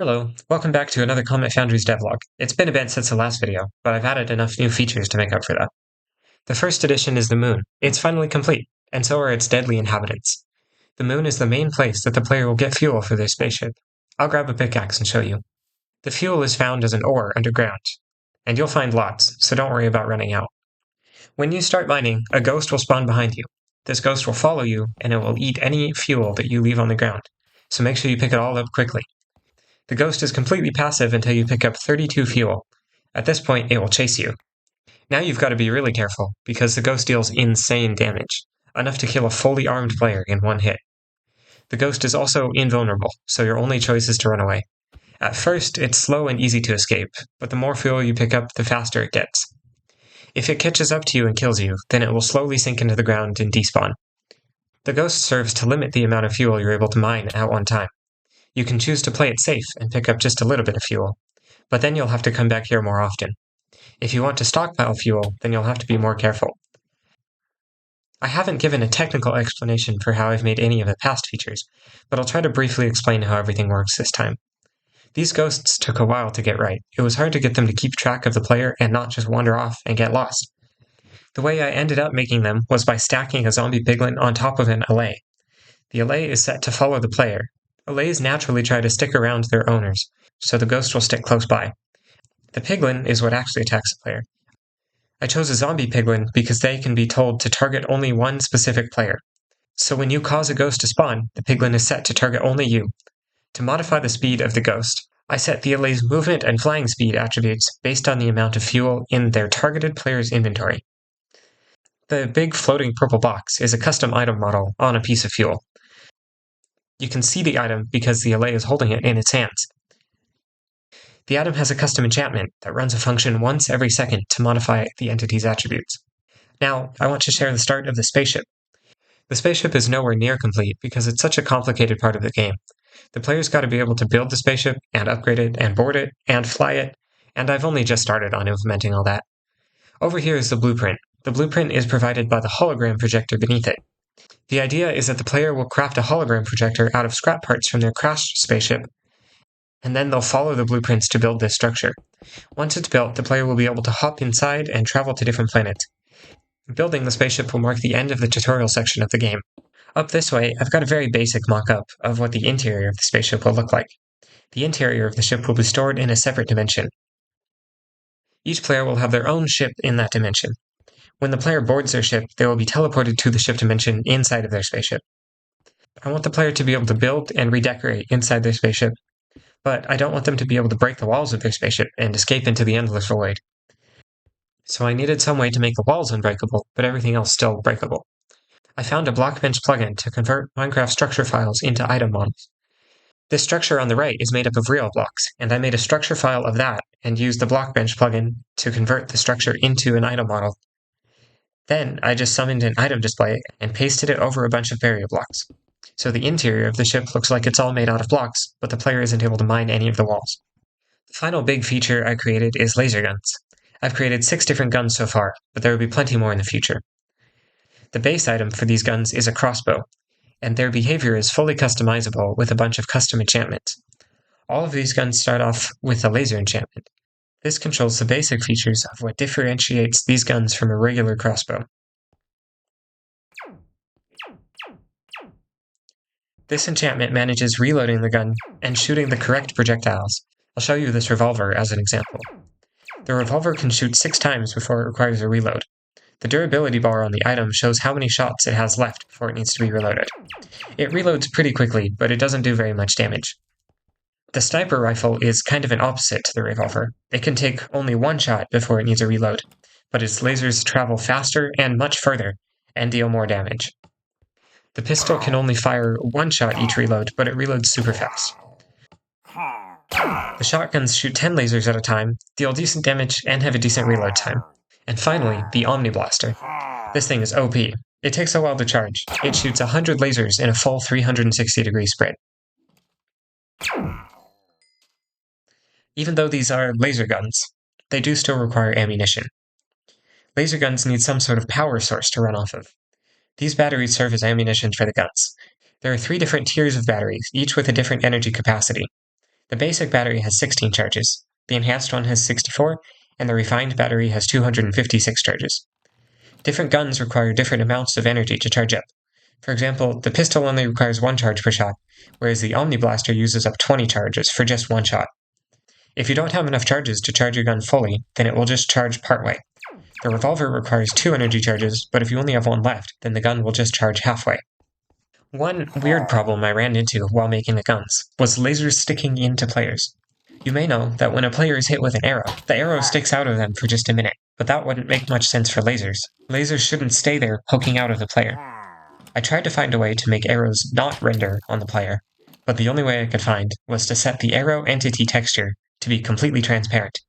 Hello, welcome back to another Comet Foundries devlog. It's been a bit since the last video, but I've added enough new features to make up for that. The first addition is the moon. It's finally complete, and so are its deadly inhabitants. The moon is the main place that the player will get fuel for their spaceship. I'll grab a pickaxe and show you. The fuel is found as an ore underground, and you'll find lots, so don't worry about running out. When you start mining, a ghost will spawn behind you. This ghost will follow you, and it will eat any fuel that you leave on the ground, so make sure you pick it all up quickly. The ghost is completely passive until you pick up 32 fuel. At this point, it will chase you. Now you've got to be really careful, because the ghost deals insane damage, enough to kill a fully armed player in one hit. The ghost is also invulnerable, so your only choice is to run away. At first, it's slow and easy to escape, but the more fuel you pick up, the faster it gets. If it catches up to you and kills you, then it will slowly sink into the ground and despawn. The ghost serves to limit the amount of fuel you're able to mine at one time. You can choose to play it safe and pick up just a little bit of fuel, but then you'll have to come back here more often. If you want to stockpile fuel, then you'll have to be more careful. I haven't given a technical explanation for how I've made any of the past features, but I'll try to briefly explain how everything works this time. These ghosts took a while to get right. It was hard to get them to keep track of the player and not just wander off and get lost. The way I ended up making them was by stacking a zombie piglin on top of an allay. The allay is set to follow the player. Allays naturally try to stick around their owners, so the ghost will stick close by. The piglin is what actually attacks the player. I chose a zombie piglin because they can be told to target only one specific player. So when you cause a ghost to spawn, the piglin is set to target only you. To modify the speed of the ghost, I set the allay's movement and flying speed attributes based on the amount of fuel in their targeted player's inventory. The big floating purple box is a custom item model on a piece of fuel. You can see the item because the allay is holding it in its hands. The item has a custom enchantment that runs a function once every second to modify the entity's attributes. Now, I want to share the start of the spaceship. The spaceship is nowhere near complete because it's such a complicated part of the game. The player's got to be able to build the spaceship and upgrade it and board it and fly it, and I've only just started on implementing all that. Over here is the blueprint. The blueprint is provided by the hologram projector beneath it. The idea is that the player will craft a hologram projector out of scrap parts from their crashed spaceship, and then they'll follow the blueprints to build this structure. Once it's built, the player will be able to hop inside and travel to different planets. Building the spaceship will mark the end of the tutorial section of the game. Up this way, I've got a very basic mock-up of what the interior of the spaceship will look like. The interior of the ship will be stored in a separate dimension. Each player will have their own ship in that dimension. When the player boards their ship, they will be teleported to the ship dimension inside of their spaceship. I want the player to be able to build and redecorate inside their spaceship, but I don't want them to be able to break the walls of their spaceship and escape into the endless void. So I needed some way to make the walls unbreakable, but everything else still breakable. I found a Blockbench plugin to convert Minecraft structure files into item models. This structure on the right is made up of real blocks, and I made a structure file of that and used the Blockbench plugin to convert the structure into an item model. Then I just summoned an item display and pasted it over a bunch of barrier blocks. So the interior of the ship looks like it's all made out of blocks, but the player isn't able to mine any of the walls. The final big feature I created is laser guns. I've created 6 different guns so far, but there will be plenty more in the future. The base item for these guns is a crossbow, and their behavior is fully customizable with a bunch of custom enchantments. All of these guns start off with a laser enchantment. This controls the basic features of what differentiates these guns from a regular crossbow. This enchantment manages reloading the gun and shooting the correct projectiles. I'll show you this revolver as an example. The revolver can shoot 6 times before it requires a reload. The durability bar on the item shows how many shots it has left before it needs to be reloaded. It reloads pretty quickly, but it doesn't do very much damage. The sniper rifle is kind of an opposite to the revolver. It can take only 1 shot before it needs a reload, but its lasers travel faster and much further, and deal more damage. The pistol can only fire 1 shot each reload, but it reloads super fast. The shotguns shoot 10 lasers at a time, deal decent damage, and have a decent reload time. And finally, the Omni Blaster. This thing is OP. It takes a while to charge. It shoots 100 lasers in a full 360-degree spread. Even though these are laser guns, they do still require ammunition. Laser guns need some sort of power source to run off of. These batteries serve as ammunition for the guns. There are 3 different tiers of batteries, each with a different energy capacity. The basic battery has 16 charges, the enhanced one has 64, and the refined battery has 256 charges. Different guns require different amounts of energy to charge up. For example, the pistol only requires 1 charge per shot, whereas the Omni Blaster uses up 20 charges for just 1 shot. If you don't have enough charges to charge your gun fully, then it will just charge partway. The revolver requires 2 energy charges, but if you only have 1 left, then the gun will just charge halfway. One weird problem I ran into while making the guns was lasers sticking into players. You may know that when a player is hit with an arrow, the arrow sticks out of them for just a minute, but that wouldn't make much sense for lasers. Lasers shouldn't stay there poking out of the player. I tried to find a way to make arrows not render on the player, but the only way I could find was to set the arrow entity texture to be completely transparent.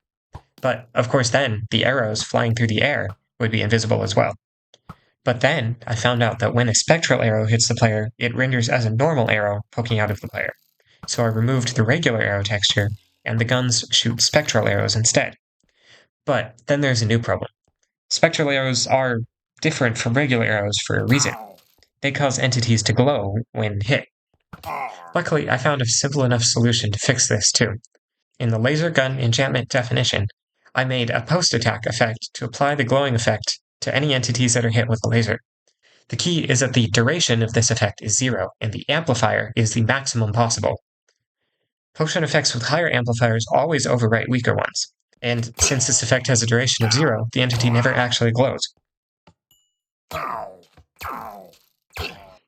But, of course then, the arrows flying through the air would be invisible as well. But then, I found out that when a spectral arrow hits the player, it renders as a normal arrow poking out of the player. So I removed the regular arrow texture, and the guns shoot spectral arrows instead. But then there's a new problem. Spectral arrows are different from regular arrows for a reason. They cause entities to glow when hit. Luckily, I found a simple enough solution to fix this too. In the laser gun enchantment definition, I made a post-attack effect to apply the glowing effect to any entities that are hit with a laser. The key is that the duration of this effect is 0, and the amplifier is the maximum possible. Potion effects with higher amplifiers always overwrite weaker ones, and since this effect has a duration of 0, the entity never actually glows.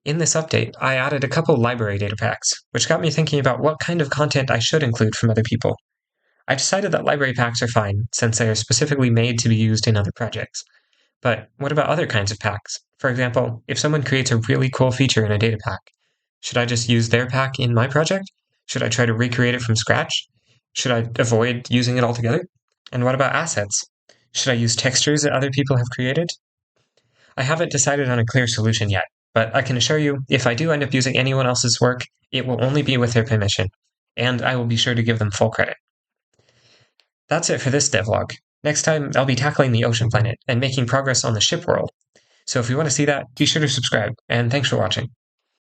In this update, I added a couple library datapacks, which got me thinking about what kind of content I should include from other people. I decided that library packs are fine, since they are specifically made to be used in other projects. But what about other kinds of packs? For example, if someone creates a really cool feature in a data pack, should I just use their pack in my project? Should I try to recreate it from scratch? Should I avoid using it altogether? And what about assets? Should I use textures that other people have created? I haven't decided on a clear solution yet, but I can assure you, if I do end up using anyone else's work, it will only be with their permission, and I will be sure to give them full credit. That's it for this devlog. Next time, I'll be tackling the ocean planet and making progress on the ship world. So if you want to see that, be sure to subscribe, and thanks for watching.